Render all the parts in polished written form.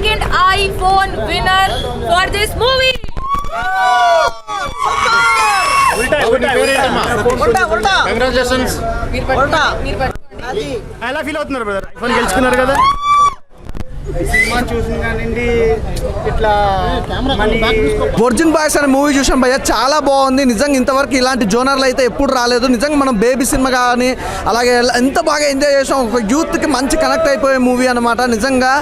second iPhone winner for this movie. Congratulations. ఎలా feel అవుతున్నారు brother? IPhone గెలుచుకున్నారు కదా. సినిమా చూసిన కానివ్వండి ఇట్లా వర్జిన్ బాయ్స్ అనే మూవీ చూసాం భయ్య, చాలా బాగుంది నిజంగా. ఇంతవరకు ఇలాంటి జోనర్లు అయితే ఎప్పుడు రాలేదు నిజంగా. మనం బేబీ సినిమా కానీ అలాగే ఎంత బాగా ఎంజాయ్ చేసాం. ఒక యూత్కి మంచి కనెక్ట్ అయిపోయే మూవీ అనమాట నిజంగా.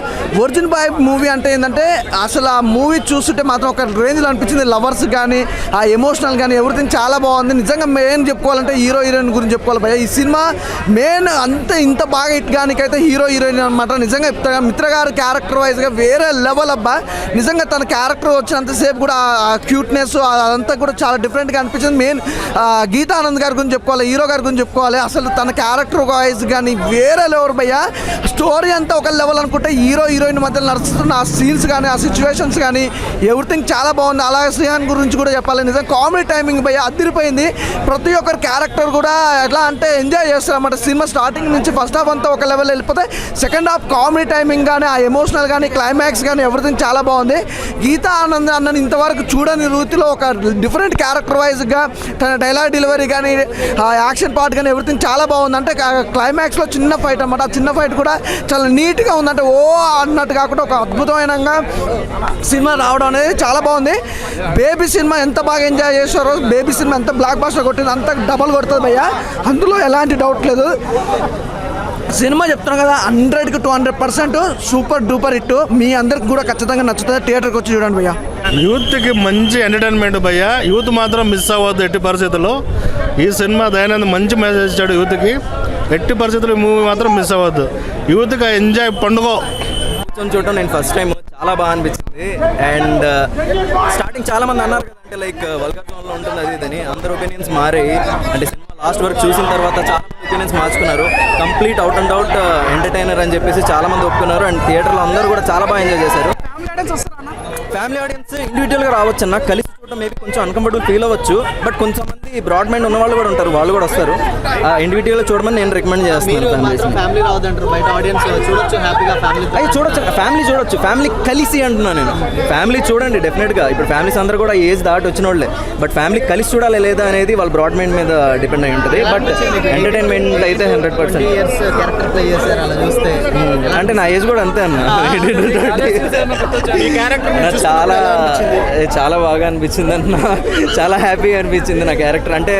వర్జిన్ బాయ్ మూవీ అంటే ఏంటంటే అసలు ఆ మూవీ చూస్తుంటే మాత్రం ఒక రేంజ్లో అనిపించింది. లవర్స్ కానీ ఆ ఎమోషనల్ కానీ ఎవ్రీథింగ్ చాలా బాగుంది నిజంగా. మెయిన్ చెప్పుకోవాలంటే హీరో హీరోయిన్ గురించి చెప్పుకోవాలి భయ్య. ఈ సినిమా మెయిన్ అంతే ఇంత బాగా హిట్ కానికైతే హీరో హీరోయిన్ అనమాట నిజంగా. మిత్ర గారు క్యారెక్టర్ వైజ్గా వేరే లెవెల్ అబ్బా నిజంగా. తన క్యారెక్టర్ వచ్చినంతసేపు కూడా ఆ క్యూట్నెస్ అదంతా కూడా చాలా డిఫరెంట్గా అనిపించింది. మెయిన్ గీతా ఆనంద్ గారి గురించి చెప్పుకోవాలి, హీరో గారి గురించి చెప్పుకోవాలి. అసలు తన క్యారెక్టర్ వైజ్ కానీ వేరే లెవెల్ భయ్యా. స్టోరీ అంతా ఒక లెవెల్ అనుకుంటే హీరో హీరోయిన్ మధ్య నడుస్తున్న ఆ సీన్స్ కానీ ఆ సిచ్యువేషన్స్ కానీ ఎవ్రీథింగ్ చాలా బాగుంది. అలాగే శ్రీహాన్ గురించి కూడా చెప్పాలి నిజంగా. కామెడీ టైమింగ్ భయ్యా అదిరిపోయింది. ప్రతి ఒక్కరి క్యారెక్టర్ కూడా ఎట్లా అంటే ఎంజాయ్ చేస్తారు అన్నమాట. సినిమా స్టార్టింగ్ నుంచి ఫస్ట్ హాఫ్ అంతా ఒక లెవెల్ వెళ్ళిపోతే సెకండ్ హాఫ్ కామెడీ టైమింగ్ కానీ ఆ ఎమోషనల్ కానీ క్లైమాక్స్ కానీ ఎవ్రీథింగ్ చాలా బాగుంది. గీతా ఆనంద్ అన్నని ఇంతవరకు చూడని రీతిలో ఒక డిఫరెంట్ క్యారెక్టర్ వైజ్గా తన డైలాగ్ డెలివరీ కానీ ఆ యాక్షన్ పార్ట్ కానీ ఎవ్రీథింగ్ చాలా బాగుంది. అంటే క్లైమాక్స్లో చిన్న ఫైట్ అన్నమాట. ఆ చిన్న ఫైట్ కూడా చాలా నీట్గా ఉంది. అంటే ఓ అన్నట్టు కాకుండా ఒక అద్భుతమైన సినిమా రావడం అనేది చాలా బాగుంది. బేబీ సినిమా ఎంత బాగా ఎంజాయ్ చేశారో, బేబీ సినిమా ఎంత బ్లాక్ బాస్టర్ కొట్టింది అంత డబల్ కొడుతుంది భయ్యా, అందులో ఎలాంటి డౌట్ లేదు. సినిమా చెప్తున్నాం కదా 100కి 200% సూపర్ డూపర్ హిట్. మీ అందరికి కూడా ఖచ్చితంగా నచ్చుతుంది. థియేటర్కి వచ్చి చూడండి భయ్యా. యూత్కి మంచి ఎంటర్టైన్మెంట్ భయ్య. యూత్ మాత్రం మిస్ అవ్వద్దు ఎట్టి పరిస్థితుల్లో. ఈ సినిమా దయానంద్ మంచి మెసేజ్ ఇచ్చాడు యూత్కి. ఎట్టి పరిస్థితుల్లో ఈ మూవీ మాత్రం మిస్ అవ్వద్దు. యూత్కి ఎంజాయ్ పండుగ చూడటం నేను ఫస్ట్ టైం చాలా బాగా అనిపించింది. అండ్ స్టార్టింగ్ చాలా మంది అన్నారు కదంటే లైక్ వల్గర్ జోన్లో ఉంటుంది అది ఇదని. అందరు ఒపీనియన్స్ మారి అంటే సినిమా లాస్ట్ వరకు చూసిన తర్వాత చాలా మంది ఒపీనియన్స్ మార్చుకున్నారు. Complete out and out entertainer అని చెప్పేసి చాలా మంది ఒప్పుకున్నారు. అండ్ థియేటర్లో అందరూ కూడా చాలా బాగా ఎంజాయ్ చేశారు. ఫ్యామిలీ ఆడియన్స్ ఇండివిజువల్గా రావచ్చు అన్న, కలిసి చూడటం మేబీ కొంచెం అన్కంఫర్టబుల్ ఫీల్ అవ్వచ్చు. బట్ కొంతమంది బ్రాడ్ మైండ్ ఉన్న వాళ్ళు కూడా ఉంటారు, వాళ్ళు కూడా వస్తారు. ఇండివిజువల్గా చూడమని నేను రికమెండ్ చేస్తున్నాను. ఫ్యామిలీ రావద్దంటారు బయట ఆడియన్స్ చూడొచ్చు హ్యాపీగా. ఫ్యామిలీ చూడొచ్చు, ఫ్యామిలీ కలిసి అంటున్నాను నేను. ఫ్యామిలీ చూడండి డెఫినెట్గా. ఇప్పుడు ఫ్యామిలీస్ అందరూ కూడా ఏజ్ దాటి వచ్చిన వాళ్ళే. బట్ ఫ్యామిలీ కలిసి చూడాలి లేదా అనేది వాళ్ళ బ్రాడ్ మైండ్ మీద డిపెండ్ అయి ఉంటుంది. బట్ ఎంటర్టైన్మెంట్ అయితే 100%. క్యారెక్టర్ ప్లే చేశారు అలా చూస్తే. అంటే నా ఏజ్ కూడా అంతే అన్న. చాలా చాలా బాగా అనిపించింది అన్న. చాలా హ్యాపీగా అనిపించింది నా క్యారెక్టర్. అంటే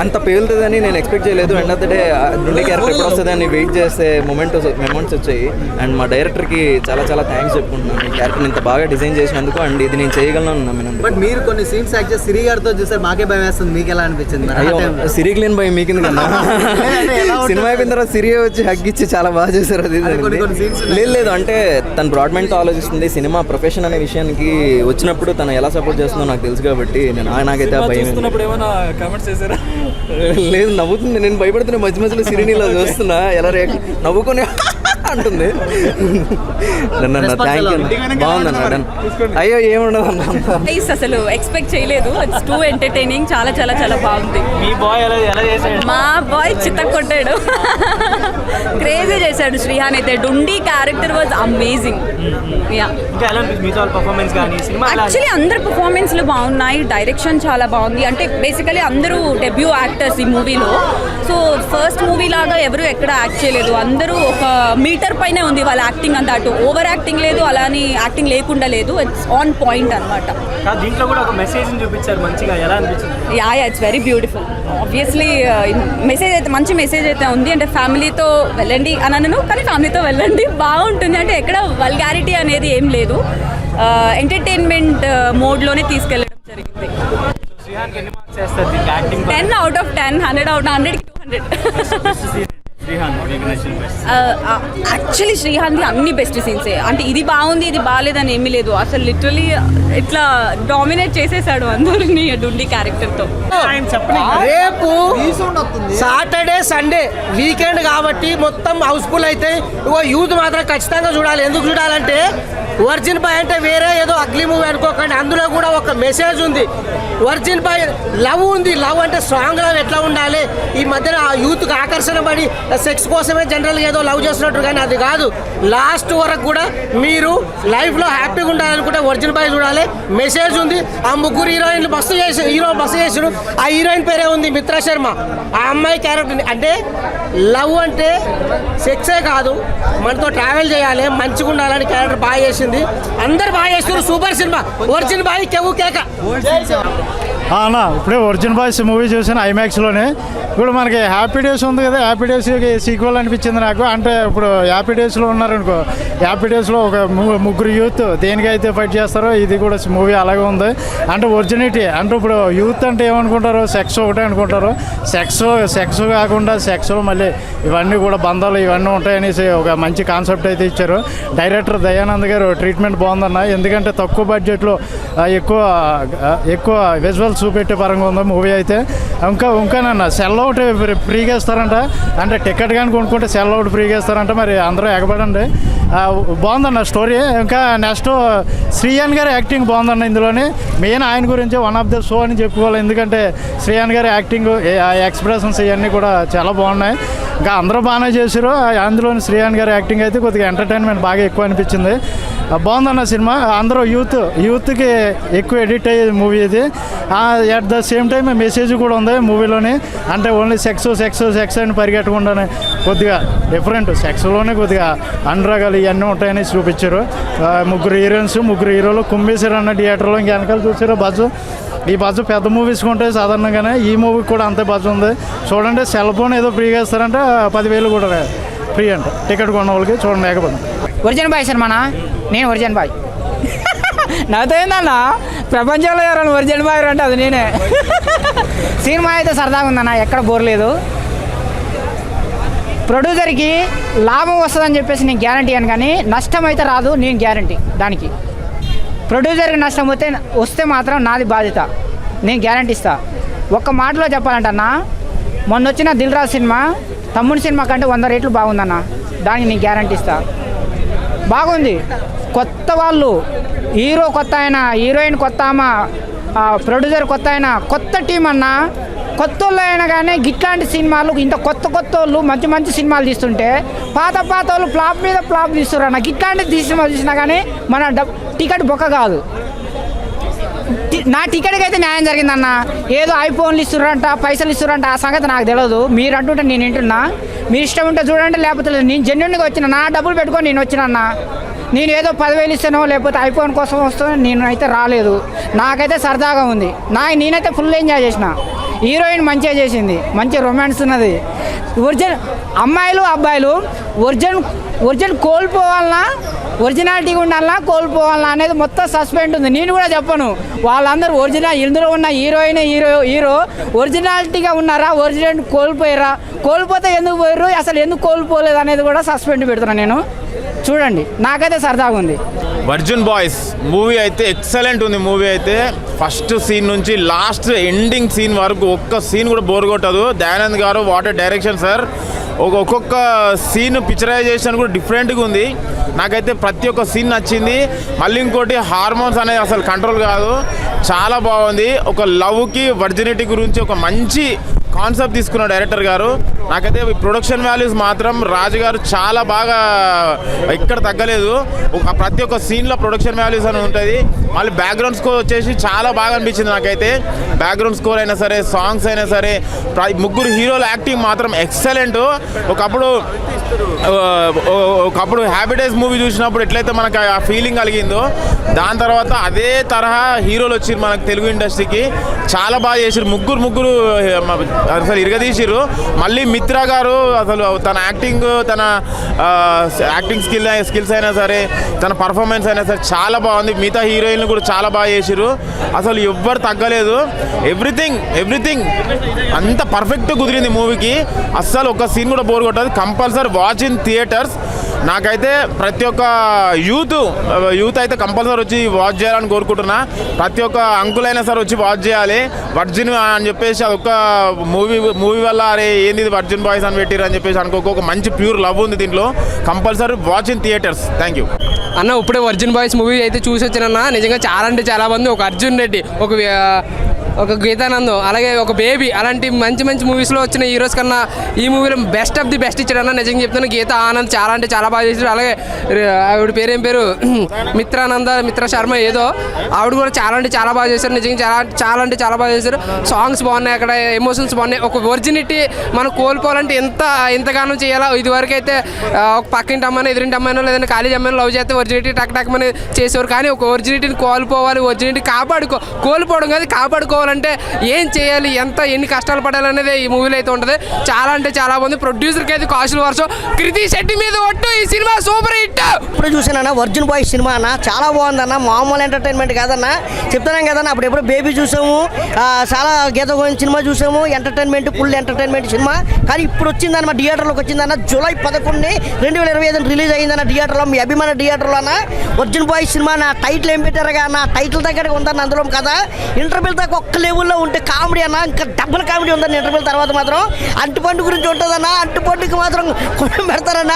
అంత పేలుతుందని నేను ఎక్స్పెక్ట్ చేయలేదు. End of the day Dundi character ఎప్పుడు వస్తుందని వెయిట్ చేస్తే మొమెంట్స్ వచ్చాయి. అండ్ మా డైరెక్టర్కి చాలా చాలా థ్యాంక్స్ చెప్పుకుంటున్నాను. ఈ క్యారెక్టర్ ఇంత బాగా డిజైన్ చేసినందుకు. అండ్ ఇది నేను చేయగలను నమ్మినందుకు. బట్ మీరు కొన్ని సీన్స్ యాక్ట్ చేసి సిరి గారితో చూస్తే మాకే భయం వేస్తుంది. మీకు ఎలా అనిపించింది? సిరికి లేని భయం మీకింది కన్నా. సినిమా అయిపోయిన తర్వాత సిరి వచ్చి హగ్గిచ్చి చాలా బాగా చేశారు. అది లేదు అంటే తను బ్రాడ్ మైండ్తో ఆలోచిస్తుంది. సినిమా ప్రొఫెషన్ అనే విషయానికి వచ్చినప్పుడు తను ఎలా సపోర్ట్ చేస్తుందో నాకు తెలుసు కాబట్టి నాకైతే ఆ భయం లేదు. నవ్వుతుంది. నేను భయపడుతున్నా మధ్య మధ్యలో సిరినిలో చూస్తున్నా ఎలా నవ్వుకొని అంటుంది. థ్యాంక్ యూ, బాగుందన్న. అయ్యో ఏముండదు అన్న, అసలు ఎక్స్పెక్ట్ చేయలేదు. It's two entertaining. చాలా చాలా చాలా బాగుంది. మా బాయ్ చిత్త కొట్టాడు, క్రేజీ చేశాడు శ్రీహాన్ అయితే. డుండి క్యారెక్టర్ వాజ్ అమేజింగ్. యాక్చువల్లీ అందరు పర్ఫార్మెన్స్లు బాగున్నాయి. డైరెక్షన్ చాలా బాగుంది. అంటే బేసికలీ అందరూ డెబ్యూ యాక్టర్స్ ఈ మూవీలో. సో ఫస్ట్ మూవీ లాగా ఎవరు ఎక్కడ యాక్ట్ చేయలేదు. అందరూ ఒక మీటర్ పైనే ఉంది వాళ్ళ యాక్టింగ్ అంతా. అటు ఓవర్ యాక్టింగ్ లేదు, అలాని యాక్టింగ్ లేకుండా లేదు. ఇట్స్ ఆన్ పాయింట్ అనమాట. దీంట్లో కూడా ఒక మెసేజ్ చూపించారు మంచిగా. ఎలా అనిపించింది? Yeah it's very beautiful. Obviously message అయితే మంచి మెసేజ్ అయితే ఉంది. అంటే ఫ్యామిలీతో వెళ్ళండి అని అనను, కానీ ఫ్యామిలీతో వెళ్ళండి బాగుంటుంది. అంటే ఎక్కడ వల్గారిటీ అనేది ఏం లేదు. ఎంటర్టైన్మెంట్ మోడ్లోనే తీసుకెళ్ళడం జరిగింది. 10 out of 10, 100 out of 100కి 200. Actually శ్రీహాన్ది అన్ని బెస్ట్ సీన్సే. అంటే ఇది బాగుంది ఇది బాగాలేదని ఏమీ లేదు. అసలు లిటరలీ ఇట్లా డామినేట్ చేసేసాడు అందరినీ డుండి క్యారెక్టర్తో. రేపు సాటర్డే సండే వీకెండ్ కాబట్టి మొత్తం హౌస్ఫుల్ అయితే యూత్ మాత్రం ఖచ్చితంగా చూడాలి. ఎందుకు చూడాలంటే వర్జిన్ బాయ్ అంటే వేరే ఏదో అగ్లీ మూవీ అనుకోకండి, అందులో కూడా ఒక మెసేజ్ ఉంది. వర్జిన్ బాయ్ లవ్ ఉంది. లవ్ అంటే స్ట్రాంగ్ లవ్ ఎట్లా ఉండాలి, ఈ మధ్యన ఆ యూత్కి ఆకర్షణ పడి సెక్స్ కోసమే జనరల్గా ఏదో లవ్ చేస్తున్నట్టు, కానీ అది కాదు. లాస్ట్ వరకు కూడా మీరు లైఫ్లో హ్యాపీగా ఉండాలనుకుంటే వర్జిన్ బాయ్ చూడాలి. మెసేజ్ ఉంది. ఆ ముగ్గురు హీరోయిన్లు బస్సు చేసాడు. ఆ హీరోయిన్ పేరే ఉంది మిత్రా శర్మ. ఆ అమ్మాయి క్యారెక్టర్ అంటే లవ్ అంటే సెక్సే కాదు, మనతో ట్రావెల్ చేయాలి, మంచిగా ఉండాలని క్యారెక్టర్ బాగా చేసింది. అందరు బాగా చేస్తున్నారు. Super cinema. వర్జిన్ బాయ్ కేక అన్న ఇప్పుడే ఒరిజిన్ బాయ్స్ మూవీ చూసాను ఐమాక్స్లోనే. ఇప్పుడు మనకి హ్యాపీ డేస్ ఉంది కదా, హ్యాపీ డేస్కి సీక్వెల్ అనిపించింది నాకు. అంటే ఇప్పుడు హ్యాపీ డేస్లో ఉన్నారనుకో, హ్యాపీ డేస్లో ఒక ముగ్గురు యూత్ దేనికైతే ఫైట్ చేస్తారో ఇది కూడా మూవీ అలాగే ఉంది. అంటే ఒరిజినిటీ అంటే ఇప్పుడు యూత్ అంటే ఏమనుకుంటారు, సెక్స్ ఒకటే అనుకుంటారు. సెక్స్ కాకుండా సెక్స్లో మళ్ళీ ఇవన్నీ కూడా బంధాలు ఇవన్నీ ఉంటాయనేసి ఒక మంచి కాన్సెప్ట్ అయితే ఇచ్చారు. డైరెక్టర్ దయానంద్ గారు ట్రీట్మెంట్ బాగుందన్న, ఎందుకంటే తక్కువ బడ్జెట్లో ఎక్కువ విజువల్స్ చూపెట్టే పరంగా ఉంది మూవీ అయితే. ఇంకానన్న సెల్ అవుట్ ఫ్రీగా ఇస్తారంట, అంటే టికెట్ కానీ కొనుక్కుంటే సెల్ అవుట్ ఫ్రీగా ఇస్తారంట. మరి అందరూ ఎగబడండి. బాగుందన్న స్టోరీ. ఇంకా నెక్స్ట్ శ్రీయాన్ గారి యాక్టింగ్ బాగుందన్న ఇందులోని. మెయిన్ ఆయన గురించి వన్ ఆఫ్ ద షో అని చెప్పుకోవాలి, ఎందుకంటే శ్రీయాన్ గారి యాక్టింగ్ ఎక్స్ప్రెషన్స్ ఇవన్నీ కూడా చాలా బాగున్నాయి. ఇంకా అందరూ బాగానే చేశారు. అందులోని శ్రీయాన్ గారి యాక్టింగ్ అయితే కొద్దిగా ఎంటర్టైన్మెంట్ బాగా ఎక్కువ అనిపించింది. బాగుందన్న సినిమా. అందరూ యూత్కి ఎక్కువ ఎడిట్ అయ్యేది మూవీ ఇది. At the same time message కూడా ఉంది మూవీలోని. అంటే ఓన్లీ సెక్స్ అని పరిగెట్టకుండానే కొద్దిగా డిఫరెంట్, సెక్స్లోనే కొద్దిగా అనురాగాలు ఇవన్నీ ఉంటాయని చూపించారు. ముగ్గురు హీరోలు కుమ్మేశారు అన్న థియేటర్లో. ఇంక వెనకాల చూసారో ఈ బజ్జు పెద్ద మూవీస్కి ఉంటాయి సాధారణంగానే, ఈ మూవీకి కూడా అంతే బజ్జు ఉంది. చూడండి, సెల్ ఫోన్ ఏదో ఫ్రీగా ఇస్తారంటే 10,000 కూడా ఫ్రీ అంట టికెట్ కొన్న వాళ్ళకి. చూడండి, లేకపోతే ఒరిజిన్ బాయ్ సినిమానా? నేను ఒరిజిన్ బాయ్. నాతో ఏందన్నా ప్రపంచంలో ఎవరైనా ఒరిజిన్ బాయ్ అంటే అది నేనే. సినిమా అయితే సరదాగా ఉందన్న, ఎక్కడ బోర్ లేదు. ప్రొడ్యూసర్కి లాభం వస్తుందని చెప్పేసి నేను గ్యారంటీ అని, కానీ నష్టం అయితే రాదు నేను గ్యారంటీ దానికి. ప్రొడ్యూసర్కి నష్టం వస్తే మాత్రం నాది బాధ్యత, నేను గ్యారంటీ ఇస్తా. ఒక్క మాటలో చెప్పాలంటే అన్న, మొన్న వచ్చిన దిల్ రాజు సినిమా తమ్ముడి సినిమా కంటే 100 రెట్లు బాగుందన్న, దానికి నేను గ్యారంటీ ఇస్తా. బాగుంది. కొత్త వాళ్ళు, హీరో కొత్త ఆయన, హీరోయిన్ కొత్త ఆమె, ప్రొడ్యూసర్ కొత్త ఆయన, కొత్త టీం అన్న. కొత్త వాళ్ళు అయినా కానీ ఇట్లాంటి సినిమాలు, ఇంత కొత్త వాళ్ళు మంచి సినిమాలు తీస్తుంటే పాత వాళ్ళు ఫ్లాప్ మీద ఫ్లాప్ తీస్తున్నారు అన్న. ఇట్లాంటి సినిమాలు తీసినా కానీ మన టికెట్ బొక్క కాదు. నా టికెట్కి అయితే న్యాయం జరిగిందన్న. ఏదో ఐఫోన్లు ఇస్తున్నారంట, పైసలు ఇస్తున్నారంట, ఆ సంగతి నాకు తెలియదు. మీరు అంటుంటే నేను వింటున్నా. మీరు ఇష్టం ఉంటే చూడండి, లేకపోతే నేను జెన్యున్గా వచ్చిన, నా డబ్బులు పెట్టుకొని నేను వచ్చినన్నా. నేను ఏదో 10,000 ఇస్తానో లేకపోతే ఐఫోన్ కోసం వస్తానో నేను అయితే రాలేదు. నాకైతే సరదాగా ఉంది. నేనైతే ఫుల్ ఎంజాయ్ చేసిన. హీరోయిన్ మంచిగా చేసింది, మంచి రొమాన్స్ ఉన్నది. అమ్మాయిలు అబ్బాయిలు ఒరిజిన్ కోల్పోవాలన్నా, ఒరిజినాలిటీగా ఉండాలన్నా కోల్పోవాలన్నా అనేది మొత్తం సస్పెండ్ ఉంది. నేను కూడా చెప్పను, వాళ్ళందరూ ఒరిజినల్, ఇందులో ఉన్న హీరో ఒరిజినాలిటీగా ఉన్నారా, ఒరిజినల్ కోల్పోయారా, కోల్పోతే ఎందుకు పోయారు, అసలు ఎందుకు కోల్పోలేదు అనేది కూడా సస్పెండ్ పెడుతున్నాను నేను. చూడండి, నాకైతే సరదాగా ఉంది. వర్జిన్ బాయ్స్ మూవీ అయితే ఎక్సలెంట్ ఉంది. మూవీ అయితే ఫస్ట్ సీన్ నుంచి లాస్ట్ ఎండింగ్ సీన్ వరకు ఒక్క సీన్ కూడా బోర్ కొట్టదు. దయానంద్ గారు వాటర్ డైరెక్షన్ సార్, ఒక్కొక్క సీన్ పిక్చరైజేషన్ కూడా డిఫరెంట్గా ఉంది. నాకైతే ప్రతి ఒక్క సీన్ నచ్చింది. మళ్ళీ ఇంకోటి, హార్మోన్స్ అనేది అసలు కంట్రోల్ కాదు, చాలా బాగుంది. ఒక లవ్కి వర్జినిటీ గురించి ఒక మంచి కాన్సెప్ట్ తీసుకున్న డైరెక్టర్ గారు. నాకైతే ప్రొడక్షన్ వాల్యూస్ మాత్రం రాజు గారు చాలా బాగా, ఎక్కడ తగ్గలేదు. ప్రతి ఒక్క సీన్లో ప్రొడక్షన్ వాల్యూస్ అని ఉంటుంది. మళ్ళీ బ్యాక్గ్రౌండ్ స్కోర్ వచ్చేసి చాలా బాగా అనిపించింది నాకైతే. బ్యాక్గ్రౌండ్ స్కోర్ అయినా సరే, సాంగ్స్ అయినా సరే, ముగ్గురు హీరోల యాక్టింగ్ మాత్రం ఎక్సలెంట్. ఒకప్పుడు హ్యాపీ డేస్ మూవీ చూసినప్పుడు ఎట్లయితే మనకు ఆ ఫీలింగ్ కలిగిందో, దాని తర్వాత అదే తరహా హీరోలు వచ్చి మనకు తెలుగు ఇండస్ట్రీకి చాలా బాగా చేసారు. ముగ్గురు అసలు ఇరగదీసిరు. మళ్ళీ మిత్రా గారు అసలు తన యాక్టింగ్ స్కిల్స్ అయినా సరే, తన పర్ఫార్మెన్స్ అయినా సరే చాలా బాగుంది. మిగతా హీరోయిన్లు కూడా చాలా బాగా చేసిరు. అసలు ఎవ్వరు తగ్గలేదు. ఎవ్రీథింగ్ అంత పర్ఫెక్ట్ కుదిరింది మూవీకి. అస్సలు ఒక సీన్ కూడా బోర్ కొట్టదు. Compulsory watch in theatres. నాకైతే ప్రతి ఒక్క యూత్ అయితే కంపల్సరీ వచ్చి వాచ్ చేయాలని కోరుకుంటున్నా. ప్రతి ఒక్క అంకుల్ అయినా సరే వచ్చి వాచ్ చేయాలి. వర్జిన్ అని చెప్పేసి అదొక మూవీ వల్ల అరే ఏంది వర్జిన్ బాయ్స్ అని పెట్టిరు అని చెప్పేసి అనుకోక ఒక మంచి ప్యూర్ లవ్ ఉంది దీంట్లో. Compulsory watch in theatres. Thank you అన్న. ఇప్పుడే వర్జిన్ బాయ్స్ మూవీ అయితే చూసి వచ్చానన్న. నిజంగా చాలా అంటే చాలా మంది, ఒక అర్జున్ రెడ్డి, ఒక గీతానందం, అలాగే ఒక బేబీ, అలాంటి మంచి మంచి మూవీస్లో వచ్చిన హీరోస్ కన్నా ఈ మూవీలో బెస్ట్ ఆఫ్ ది బెస్ట్ ఇచ్చాడన్న. నిజంగా చెప్తాను, గీతా ఆనంద్ చాలా అంటే చాలా బాగా చేశాడు. అలాగే ఆవిడ పేరేం పేరు, మిత్ర శర్మ ఏదో, ఆవిడ కూడా చాలా అంటే చాలా బాగా చేశారు. నిజంగా చాలా అంటే చాలా బాగా చేశారు. సాంగ్స్ బాగున్నాయి, అక్కడ ఎమోషన్స్ బాగున్నాయి. ఒక ఒరిజినిటీ మనం కోల్పోవాలంటే ఎంతగానో చేయాలా. ఇదివరకు అయితే ఒక పక్కింటి అమ్మాయినో ఎదురింటి అమ్మాయినో లేదంటే కాలేజ్ అమ్మాయినో లవ్ చేస్తే ఒరిజినిటీ టక్ టక్ అని చేసేవారు. కానీ ఒక ఒరిజినిటీని కోల్పోవాలి, ఒరిజినిటీ కోల్పోవడం కాదు కాపాడుకోవాలంటే ఏం చేయాలి, ఎన్ని కష్టాలు పడాలి అనేది ఈ మూవీలో అయితే ఉంటుంది. చాలా అంటే చాలా బాగుంది. ప్రొడ్యూసర్కి అయితే కాసుల వర్షం, కృతి శెట్టి మీద ఒట్టు. ఈ సినిమా సూపర్ హిట్. ఇప్పుడు చూసానన్నా వర్జిన్ బాయ్స్ సినిమా అన్న, చాలా బాగుందన్న. మామూలు ఎంటర్టైన్మెంట్ కాదన్న, చెప్తున్నాం కదన్న. అప్పుడు ఎప్పుడు బేబీ చూసాము, చాలా గీత గోవింద్ సినిమా చూసాము, ఎంటర్టైన్మెంట్ ఫుల్ ఎంటర్టైన్మెంట్ సినిమా. కానీ ఇప్పుడు వచ్చిందన్న, థియేటర్లోకి వచ్చిందన్న. జూలై 11, 2025 రిలీజ్ అయిందన్న థియేటర్లో, మీ అభిమాన థియేటర్లో అన్న. వర్జిన్ బాయ్స్ సినిమా నా టైటిల్ ఏం పెట్టారుగా అన్న, టైటిల్ దగ్గర ఉందన్న. అందులో కదా ఇంటర్వెల్ దాకా ఒక్క లెవెల్లో ఉంటే కామెడీ అన్న, ఇంకా డబుల్ కామెడీ ఉందన్న. ఇంటర్వెల్ తర్వాత మాత్రం అంటుపండు గురించి ఉంటుందన్న, అంటుపండుకి మాత్రం పెడతారన్న.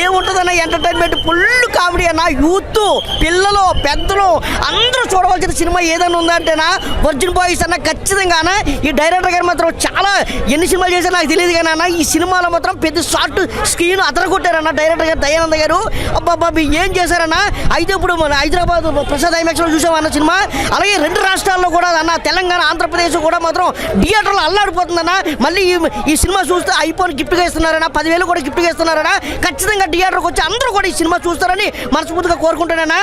ఏముంటుందన్న, ఎంటర్టైన్మెంట్ ఫుల్ కామెడీ అన్న. యూత్, పిల్లలు, పెద్దలు అందరూ చూడవలసిన సినిమా ఏదైనా ఉందంటేనా వర్జిన్ బాయ్స్ అన్న. ఖచ్చితంగా ఈ డైరెక్టర్ గారు మాత్రం చాలా ఎన్ని సినిమాలు చేశారో నాకు తెలియదు కానీ అన్న, ఈ సినిమాలో మాత్రం పెద్ద షార్ట్ స్క్రీన్ అదరగొట్టారన్న డైరెక్టర్ గారు దయానంద గారు. అబ్బాబ్బా ఏం చేశారన్న. అయితే ఇప్పుడు మన హైదరాబాద్ ప్రసాద్ ఐమాక్స్లో చూసామన్న సినిమా. అలాగే 2 రాష్ట్రాల్లో కూడా అన్న, తెలంగాణ, ఆంధ్రప్రదేశ్ కూడా మాత్రం థియేటర్లో అల్లాడిపోతుందన్న. మళ్ళీ ఈ సినిమా చూస్తే ఐఫోన్ గిఫ్ట్గా ఇస్తున్నారన్న, 10,000 కూడా గిఫ్ట్గా ఇస్తున్నారన్న. ఖచ్చితంగా థియేటర్కి వచ్చి అందరూ కూడా ఈ సినిమా చూస్తారని మనస్ఫూర్తిగా కోరుకుంటున్నానా.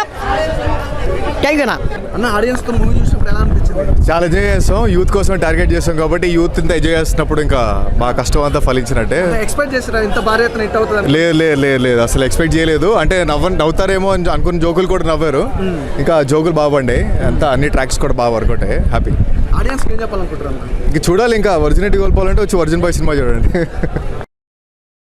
థ్యాంక్ యూ అన్న. ఆడియన్స్తో మూవీ చూసినప్పుడు ఎలా అనిపించింది? చాలా ఎంజాయ్ చేస్తాం. యూత్ కోసం టార్గెట్ చేస్తాం కాబట్టి యూత్ ఇంత ఎంజాయ్ చేస్తున్నప్పుడు ఇంకా మా కష్టం అంతా ఫలించినట్టే. ఎక్స్పెక్ట్ చేస్తారా ఇంత భారీ ఎత్తున హిట్ అవుతుంది? లేదు అసలు ఎక్స్పెక్ట్ చేయలేదు. అంటే నవ్వుతారేమో అని అనుకున్న జోకులు కూడా నవ్వారు. ఇంకా జోకులు బాగా పడ్డాయి అంతా, అన్ని ట్రాక్స్ కూడా బాగా వర్క్ అవుతాయి. హ్యాపీ. ఆడియన్స్ ఏం చెప్పాలనుకుంటారు? ఇంక చూడాలి, ఇంకా ఒరిజినిటీ కోల్పోవాలంటే వచ్చి వర్జిన్ బాయ్ సినిమా చూడండి.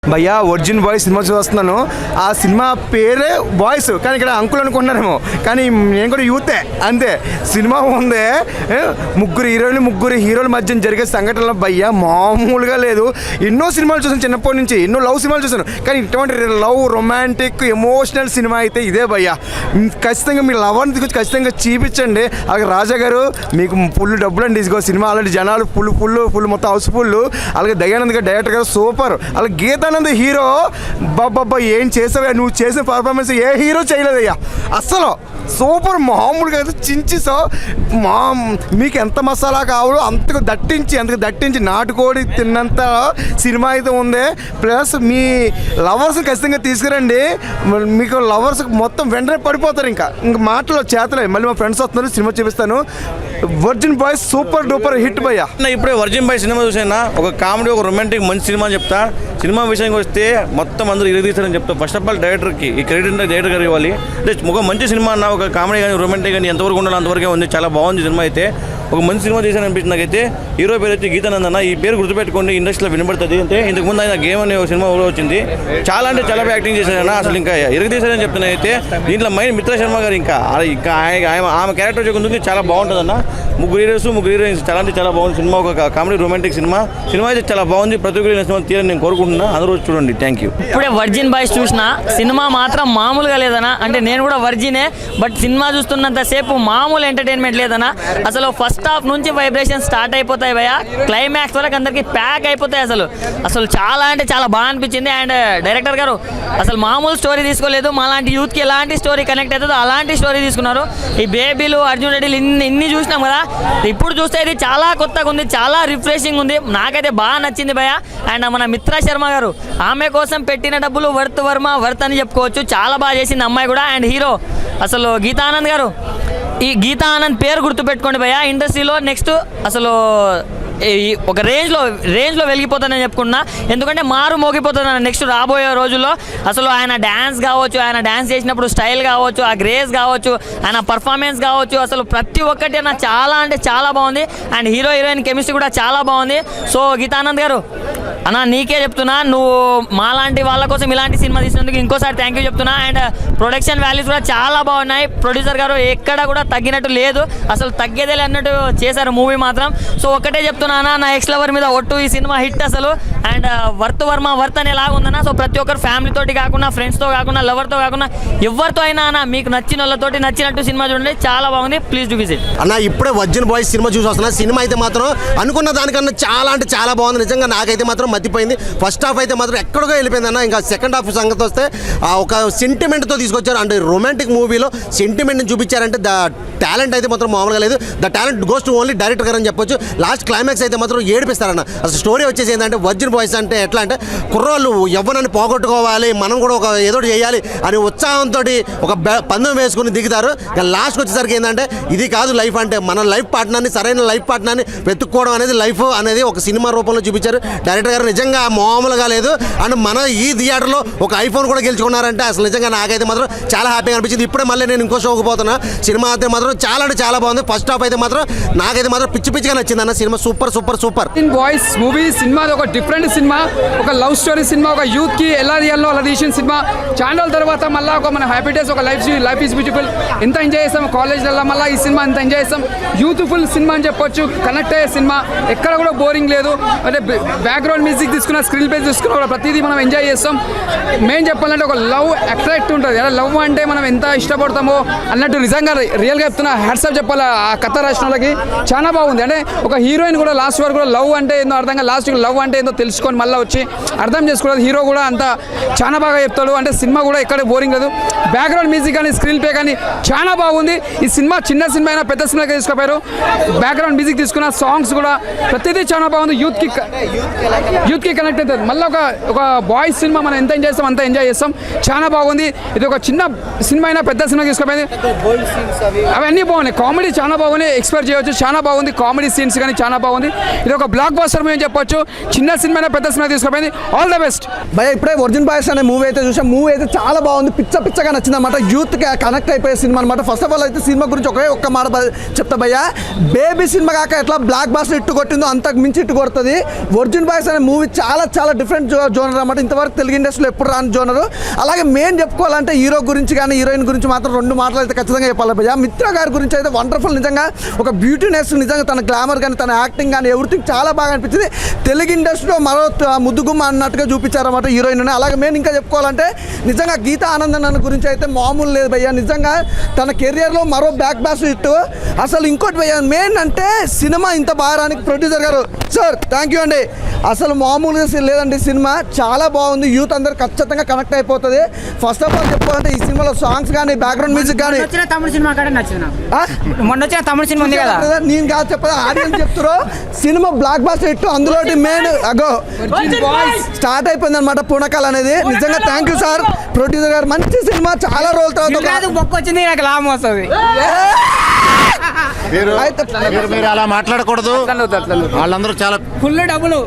భయ్యా వర్జిన్ బాయ్స్ సినిమా చూస్తున్నాను. ఆ సినిమా పేరే బాయ్స్, కానీ ఇక్కడ అంకుల్ అనుకుంటున్నారేమో, కానీ నేను కూడా యూతే అంతే. సినిమా ఉంది, ముగ్గురు హీరోల మధ్య జరిగే సంఘటనలు భయ్యా మామూలుగా లేదు. ఎన్నో సినిమాలు చూసాను చిన్నప్పటి నుంచి, ఎన్నో లవ్ సినిమాలు చూసాను, కానీ ఇటువంటి లవ్, రొమాంటిక్, ఎమోషనల్ సినిమా అయితే ఇదే భయ్యా. ఖచ్చితంగా మీ లవర్ని తీసుకొచ్చి ఖచ్చితంగా చూపించండి. అలాగే రాజా గారు మీకు ఫుల్ డబ్బులు అండి. ఇదిగో సినిమా అలాంటి జనాలు ఫుల్ మొత్తం హౌస్ ఫుల్. అలాగే దయానంద్ గారు డైరెక్టర్ గారు సూపర్. అలాగే గీతానంద్ హీరో బాబా ఏం చేసావా, నువ్వు చేసిన పర్ఫార్మెన్స్ ఏ హీరో చేయలేదయ్యా అస్సలు. సూపర్, మామూలుగా చించిసో మీకు ఎంత మసాలా కావాలో అంతకు దట్టించి నాటుకోడి తిన్నంత సినిమా అయితే ఉంది. ప్లస్ మీ లవర్స్ని ఖచ్చితంగా తీసుకురండి. మీకు లవర్స్ మొత్తం వెంటనే పడిపోతారు. ఇంకా మాటలో చేతలే. మళ్ళీ మా ఫ్రెండ్స్ వస్తున్నారు, సినిమా చూపిస్తాను. Virgin boys super duper hit భయ్యా. ఇప్పుడే వర్జిన్ బాయ్ సినిమా చూసాను. ఒక కామెడీ, ఒక రొమాంటిక్ మంచి సినిమా చెప్తా. సినిమా విషయానికి వస్తే మొత్తం అందరూ ఇరగదీస్తారని చెప్తా. ఫస్ట్ ఆఫ్ ఆల్ డైరెక్టర్కి ఈ క్రెడిట్ డైరెక్టర్ గారు ఇవ్వాలి. అంటే ఒక మంచి సినిమా అన్న, ఒక కామెడీ కానీ రొమాంటిక్ కానీ ఎంతవరకు ఉండాలో అంతవరకే ఉంది. చాలా బాగుంది సినిమా అయితే. ఒక మంచి సినిమా చేశాను అనిపించింది నాకైతే. హీరో పేరు వచ్చి గీతానంద్ అన్న. ఈ పేరు గుర్తుపెట్టుకోండి, ఇండస్ట్రీలో వినబడుతుంది. అంటే ఇంతకుముందు ఆయన గేమ్ అనే ఒక సినిమా వచ్చింది, చాలా అంటే చాలా బాగా యాక్టింగ్ చేశారన్న. అసలు ఇంకా ఇరగదీశారని చెప్తున్నా అయితే. దీంట్లో మైన్ మిత్ర శర్మ గారు ఇంకా ఆమె క్యారెక్టర్ చూకుంది చాలా బాగుంటుందన్న. ముగ్గురు హీరోయిన్స్ చాలా అంటే చాలా బాగుంది సినిమా. ఒక కామెడీ రొమాంటిక్ సినిమా అయితే చాలా బాగుంది. ప్రతి ఒక్కరు సినిమా తీయాలని నేను కోరుకుంటున్నా. అందరూ చూడండి. Thank you. ఇప్పుడే వర్జిన్ బాయ్స్ చూసిన సినిమా మాత్రం మామూలుగా లేదన్నా. అంటే నేను కూడా వర్జినే, బట్ సినిమా చూస్తున్నంతసేపు మామూలు ఎంటర్టైన్మెంట్ లేదన్నా. అసలు ఫస్ట్ హాఫ్ నుంచి వైబ్రేషన్ స్టార్ట్ అయిపోతాయి భయ్యా, క్లైమాక్స్ వరకు అందరికీ ప్యాక్ అయిపోతాయి. అసలు చాలా అంటే చాలా బాగా అనిపించింది. అండ్ డైరెక్టర్ గారు అసలు మామూలు స్టోరీ తీసుకోలేదు. మాలాంటి యూత్కి ఎలాంటి స్టోరీ కనెక్ట్ అవుతుందో అలాంటి స్టోరీ తీసుకున్నారు. ఈ బేబీలు, అర్జున్ రెడ్డిలు ఇన్ని చూసినాం కదా, ఇప్పుడు చూస్తే ఇది చాలా కొత్తగా ఉంది, చాలా రిఫ్రెషింగ్ ఉంది. నాకైతే బాగా నచ్చింది భయ్య. అండ్ మన మిత్ర శర్మ గారు, ఆమె కోసం పెట్టిన డబ్బులు వర్త్ అని చెప్పుకోవచ్చు. చాలా బాగా చేసింది అమ్మాయి కూడా. అండ్ హీరో అసలు గీతానంద్ గారు, ఈ గీతా ఆనంద్ పేరు గుర్తుపెట్టుకోండి భయ్య. ఇండస్ట్రీలో నెక్స్ట్ అసలు ఒక రేంజ్లో వెలిగిపోతుందని చెప్పుకున్నా. ఎందుకంటే మారు మోగిపోతుంది నెక్స్ట్ రాబోయే రోజుల్లో. అసలు ఆయన డ్యాన్స్ కావచ్చు, ఆయన డ్యాన్స్ చేసినప్పుడు స్టైల్ కావచ్చు, ఆ గ్రేస్ కావచ్చు, ఆయన పర్ఫార్మెన్స్ కావచ్చు, అసలు ప్రతి ఒక్కటి అన్న చాలా అంటే చాలా బాగుంది. అండ్ హీరోయిన్ కెమిస్ట్రీ కూడా చాలా బాగుంది. సో గీతానంద్ గారు అన్న నీకే చెప్తున్నా, నువ్వు మాలాంటి వాళ్ళ కోసం ఇలాంటి సినిమా తీసినందుకు ఇంకోసారి థ్యాంక్ యూ చెప్తున్నా. అండ్ ప్రొడక్షన్ వాల్యూస్ కూడా చాలా బాగున్నాయి. ప్రొడ్యూసర్ గారు ఎక్కడ కూడా తగ్గినట్టు లేదు, అసలు తగ్గేదేలే అన్నట్టు చేశారు మూవీ మాత్రం. సో ఒక్కటే చెప్తున్నా నా ఎక్స్ లవర్ మీద ఒట్టు, ఈ సినిమా హిట్ అసలు. అండ్ వర్త్ అనేలాగా ఉందన్న. సో ప్రతి ఒక్కరు ఫ్యామిలీ తోటి కాకుండా, ఫ్రెండ్స్తో కాకుండా, లవర్తో కాకుండా ఎవరితో అయినా అన్న మీకు నచ్చిన వాళ్ళతోటి నచ్చినట్టు సినిమా చూడండి, చాలా బాగుంది. Please do visit. అన్న ఇప్పుడే వర్జిన్ బాయ్స్ సినిమా చూసి వస్తున్నా. సినిమా అయితే మాత్రం అనుకున్న దానికన్నా చాలా అంటే చాలా బాగుంది. నిజంగా నాకైతే మాత్రం మతిపోయింది. ఫస్ట్ హాఫ్ అయితే మాత్రం ఎక్కడికో వెళ్ళిపోయింది అన్న. ఇంకా సెకండ్ హాఫ్ సంగతి వస్తే ఒక సెంటిమెంట్తో తీసుకొచ్చారు. అంటే రొమాంటిక్ మూవీలో సెంటిమెంట్ని చూపించారంటే ద టాలెంట్ అయితే మాత్రం మామూలుగా లేదు. The talent goes to only director గారు అని చెప్పొచ్చు. లాస్ట్ క్లైమాక్స్ అయితే మాత్రం ఏడిపిస్తారన్న. అసలు స్టోరీ వచ్చేసి ఏంటంటే వర్జిన్ బాయ్స్ అంటే ఎట్లా అంటే కుర్రోళ్ళు యవ్వనాన్ని పోగొట్టుకోవాలి, మనం కూడా ఒక ఏదో చేయాలి అని ఉత్సాహంతో ఒక పందెం వేసుకుని దిగుతారు. లాస్ట్కి వచ్చేసరికి ఏంటంటే ఇది కాదు లైఫ్ అంటే, మన లైఫ్ పార్ట్నర్ని, సరైన లైఫ్ పార్ట్నర్ని వెతుక్కోవడం అనేది లైఫ్ అనేది ఒక సినిమా రూపంలో చూపించారు డైరెక్టర్ గారు. నిజంగా మామూలుగా లేదు. అండ్ మన ఈ థియేటర్లో ఒక ఐఫోన్ కూడా గెలుచుకున్నారంటే అసలు నిజంగా నాకైతే మాత్రం చాలా హ్యాపీగా అనిపించింది. ఇప్పుడే మళ్ళీ నేను ఇంకో షోకి పోతున్నా. సినిమా అయితే మాత్రం చాలా అంటే చాలా బాగుంది. ఫస్ట్ హాఫ్ అయితే మాత్రం నాకైతే మాత్రం పిచ్చిగా నచ్చింది అన్న. Cinema super super super. Boys movie cinema ఒక డిఫరెంట్ సినిమా, ఒక లవ్ స్టోరీ సినిమా, ఒక యూత్కి ఎలా తీయాలో అలా తీసిన సినిమా. చాలా తర్వాత మళ్ళీ ఒక మన హ్యాపీ డేస్, ఒక లైఫ్ ఈజ్ బ్యూటిఫుల్ ఎంత ఎంజాయ్ చేస్తాం కాలేజ్లలో. మళ్ళీ ఈ సినిమా ఎంత ఎంజాయ్ చేస్తాం. యూత్ఫుల్ సినిమా అని చెప్పొచ్చు. కనెక్ట్ అయ్యే సినిమా, ఎక్కడ కూడా బోరింగ్ లేదు. అంటే బ్యాక్గ్రౌండ్ మ్యూజిక్ తీసుకున్న, స్క్రీన్ ప్లే తీసుకున్న ప్రతిదీ మనం ఎంజాయ్ చేస్తాం. మెయిన్ చెప్పాలంటే ఒక లవ్ అట్రాక్ట్ ఉంటుంది. లవ్ అంటే మనం ఎంత ఇష్టపడతామో అన్నట్టు నిజంగా రియల్గా చెప్తున్నా. హ్యాట్సాప్ చెప్పాలి ఆ కథ రాసిన వాళ్ళకి. చాలా బాగుంది. అంటే ఒక హీరోయిన్ కూడా లాస్ట్ వరకు కూడా లవ్ అంటే ఏందో అర్థంగా, లాస్ట్ లవ్ అంటే ఏందో తెలుసుకొని మళ్ళీ వచ్చి అర్థం చేసుకోవాలి. హీరో కూడా అంత చాలా బాగా చెప్తాడు. అంటే సినిమా కూడా ఎక్కడ బోరింగ్ లేదు. బ్యాక్గ్రౌండ్ మ్యూజిక్ కానీ, స్క్రీన్ ప్లే కానీ చాలా బాగుంది. ఈ సినిమా చిన్న సినిమా అయినా పెద్ద సినిమాకి తీసుకుపోయారు. బ్యాక్గ్రౌండ్ మ్యూజిక్ తీసుకున్న, సాంగ్స్ కూడా ప్రతిదీ చాలా బాగుంది. యూత్కి కనెక్ట్ అవుతుంది. మళ్ళీ ఒక బాయ్స్ సినిమా మనం ఎంత ఎంజాయ్ చేస్తాం అంత ఎంజాయ్ చేస్తాం. చాలా బాగుంది. ఇది ఒక చిన్న సినిమా అయినా పెద్ద సినిమాకి తీసుకుపోయింది. అవన్నీ బాగున్నాయి. కామెడీ చాలా బాగున్నాయి, ఎక్స్పెక్ట్ చేయవచ్చు. చాలా బాగుంది. కామెడీ సీన్స్ కానీ చాలా బాగుంది. ఇది ఒక బ్లాక్ బస్టర్ మూవీ అని చెప్పొచ్చు. చిన్న సినిమా అయినా పెద్ద సినిమా తీసుకుపోయింది. All the best. భయ ఇప్పుడే వర్జిన్ బాయ్స్ అనే మూవీ అయితే చూసాం. మూవీ అయితే చాలా బాగుంది. పిచ్చగా నచ్చింది అనమాట. యూత్కి కనెక్ట్ అయిపోయే సినిమా అనమాట. ఫస్ట్ ఆఫ్ ఆల్ అయితే సినిమా గురించి ఒక్క మాట చెప్తా భయ్య. బేబీ సినిమా కాక ఎట్లా బ్లాక్ బాస్టర్ ఇట్టు కొట్టిందో అంతకు మించి ఇట్టు కొడుతుంది. వర్జిన్ బాయ్స్ అనే మూవీ చాలా డిఫరెంట్ జోనర్ అనమాట. ఇంతవరకు తెలుగు ఇండస్ట్రీలో ఎప్పుడు రాని జోనరు. అలాగే మెయిన్ చెప్పుకోవాలంటే హీరో గురించి కానీ హీరోయిన్ గురించి మాత్రం 2 మాటలు అయితే ఖచ్చితంగా చెప్పాలి భయ్య. మిత్ర గారి గురించి అయితే వండర్ఫుల్. నిజంగా ఒక బ్యూటీనెస్, నిజంగా తన గ్లామర్ కానీ, తన యాక్టింగ్ కానీ, ఎవ్రీథింగ్ చాలా బాగా అనిపించింది. తెలుగు ఇండస్ట్రీలో మరో ముద్దుగుమ్మ అన్నట్టుగా చూపించారన్నమాట హీరోయిన్. అలాగే మెయిన్ ఇంకా చెప్పుకోవాలంటే నిజంగా గీతా ఆనందన్ అన్న గురించి అయితే మామూలు లేదు భయ్య. నిజంగా తన కెరియర్లో మరో బ్యాక్ బాస్ హిట్. అసలు ఇంకోటి భయ్య, మెయిన్ అంటే సినిమా ఇంత బాగా రానికి ప్రొడ్యూసర్ గారు సార్ థ్యాంక్ యూ అండి. అసలు మామూలుగా లేదండి. సినిమా చాలా బాగుంది. యూత్ అందరు ఖచ్చితంగా కనెక్ట్ అయిపోతుంది. ఫస్ట్ ఆఫ్ ఆల్ చెప్పుకోవాలంటే ఈ సినిమాలో సాంగ్స్ కానీ, బ్యాక్గ్రౌండ్ మ్యూజిక్ కానీ. తమిళ సినిమా మొన్న వచ్చిన తమిళ సినిమా ఉంది కదా, నేను కాదు చెప్పదా, ఆడియన్స్ చెప్తారు. Cinema blockbuster hit. అందులో మెయిన్ స్టార్ట్ అయిపోయింది అనమాట పూనకాల్ అనేది. నిజంగా థ్యాంక్ యూ సార్ ప్రొడ్యూసర్ గారు. మంచి సినిమా. చాలా రోజుల తర్వాత బొక్క వచ్చింది, నాకు లాభం వస్తుంది. మీరు అలా మాట్లాడకూడదు. వాళ్ళందరూ చాలా ఫుల్ డబ్బులు.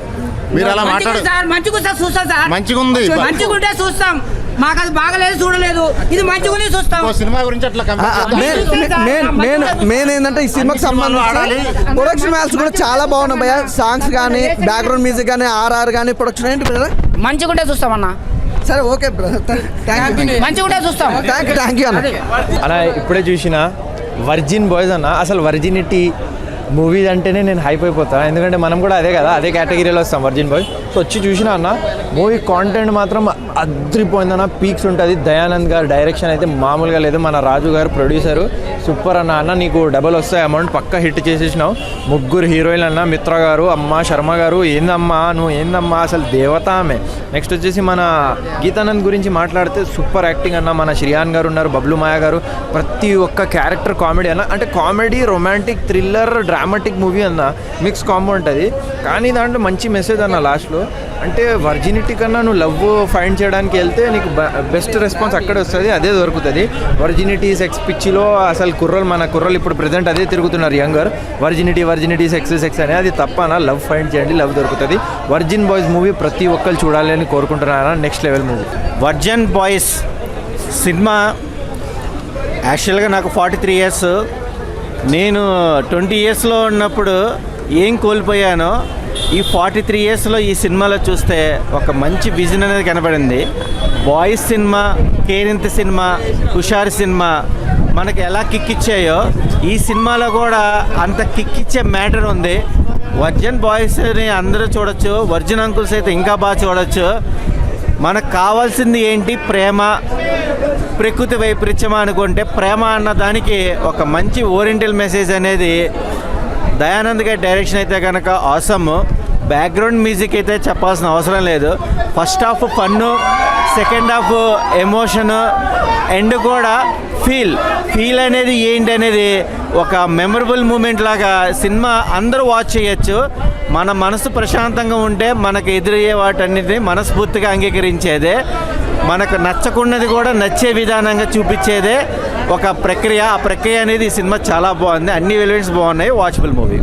మీరు అలా మాట్లాడు. మంచిగా చూస్తాం సార్. మంచిగా ఉంది. మంచిగుంటే చూస్తాం. మాకు అది బాగలేదు చూడలేదు. ఇది మంచిగానే చూస్తాం. సినిమా గురించి అట్లా మెయిన్ ఏంటంటే ఈ సినిమాకి సంబంధించి ప్రొడక్షన్ వాల్యూస్ కూడా చాలా బాగున్నాయి భయ్య. సాంగ్స్ కానీ, బ్యాక్గ్రౌండ్ మ్యూజిక్ కానీ, ఆర్ఆర్ కానీ, ప్రొడక్షన్ ఏంటి బ్రదర్ మంచిగుంటే చూస్తాం అన్న. సరే ఓకే బ్రదర్, మంచిగుంటే చూస్తాం. థ్యాంక్ యూ అన్న. అలా ఇప్పుడే చూసిన వర్జిన్ బాయ్స్ అన్న. అసలు వర్జినిటీ మూవీస్ అంటేనే నేను హైప్ అయిపోతాను. ఎందుకంటే మనం కూడా అదే కదా, అదే కేటగిరీలో వస్తాం వర్జిన్ బాయ్స్. సో వచ్చి చూసిన అన్న మూవీ కాంటెంట్ మాత్రం అద్రిపోయిందన్న. పీక్స్ ఉంటుంది. దయానంద్ గారు డైరెక్షన్ అయితే మామూలుగా లేదు. మన రాజు గారు ప్రొడ్యూసరు సూపర్ అన్న. అన్న నీకు డబల్ వస్తాయి అమౌంట్ పక్కా హిట్ చేసేసినావు. 3 హీరోయిన్లు అన్న, మిత్ర గారు, అమ్మ శర్మ గారు. ఏందమ్మా నువ్వు, ఏందమ్మా అసలు దేవత ఆమె. నెక్స్ట్ వచ్చేసి మన గీతానంద్ గురించి మాట్లాడితే సూపర్ యాక్టింగ్ అన్న. మన శ్రీయాన్ గారు ఉన్నారు, బబ్లు మాయ గారు. ప్రతి ఒక్క క్యారెక్టర్ కామెడీ అన్న. అంటే comedy, romantic, thriller, dramatic movie అన్న. మిక్స్ కాంబో ఉంటుంది. కానీ దాంట్లో మంచి మెసేజ్ అన్న లాస్ట్లో. అంటే వర్జినిటీ కన్నా నువ్వు లవ్ ఫైండ్ చేయడానికి వెళ్తే నీకు బెస్ట్ రెస్పాన్స్ అక్కడే వస్తుంది, అదే దొరుకుతుంది. వర్జినిటీ సెక్స్ పిచ్చిలో అసలు కుర్రోలు మన కుర్రోలు ఇప్పుడు ప్రెజెంట్ అదే తిరుగుతున్నారు యంగర్ వర్జినిటీ సెక్స్ అని. అది తప్పనా? లవ్ ఫైండ్ చేయండి, లవ్ దొరుకుతుంది. వర్జిన్ బాయ్స్ మూవీ ప్రతి ఒక్కరు చూడాలి అని కోరుకుంటున్నారా. Next level movie. Virgin boys సినిమా యాక్చువల్గా నాకు 43 ఇయర్స్. నేను 20 ఇయర్స్లో ఉన్నప్పుడు ఏం కోల్పోయానో ఈ 43 ఇయర్స్లో ఈ సినిమాలో చూస్తే ఒక మంచి విజన్ అనేది కనబడింది. బాయ్స్ సినిమా, కేరింత సినిమా, హుషారు సినిమా మనకి ఎలా కిక్ ఇచ్చాయో ఈ సినిమాలో కూడా అంత కిక్ ఇచ్చే మ్యాటర్ ఉంది. వర్జిన్ బాయ్స్ని అందరూ చూడొచ్చు, వర్జిన్ అంకుల్స్ అయితే ఇంకా బాగా చూడొచ్చు. మనకు కావాల్సింది ఏంటి? ప్రేమ, ప్రకృతి వైపరీత్యం అనుకుంటే ప్రేమ అన్న దానికి ఒక మంచి ఓరియంటల్ మెసేజ్ అనేది దయానంద్ గారి డైరెక్షన్ అయితే కనుక ఆసమ్. బ్యాక్గ్రౌండ్ మ్యూజిక్ అయితే చెప్పాల్సిన అవసరం లేదు. First half fun, second half emotion, end కూడా ఫీల్ అనేది ఏంటి అనేది ఒక మెమరబుల్ మూమెంట్ లాగా సినిమా అందరూ వాచ్ చేయొచ్చు. మన మనసు ప్రశాంతంగా ఉంటే మనకు ఎదురయ్యే వాటన్నిటిని మనస్ఫూర్తిగా అంగీకరించేదే, మనకు నచ్చకున్నది కూడా నచ్చే విధానంగా చూపించేదే ఒక ప్రక్రియ. ఆ ప్రక్రియ అనేది ఈ సినిమా చాలా బాగుంది. అన్ని ఎలిమెంట్స్ బాగున్నాయి. Watchable movie.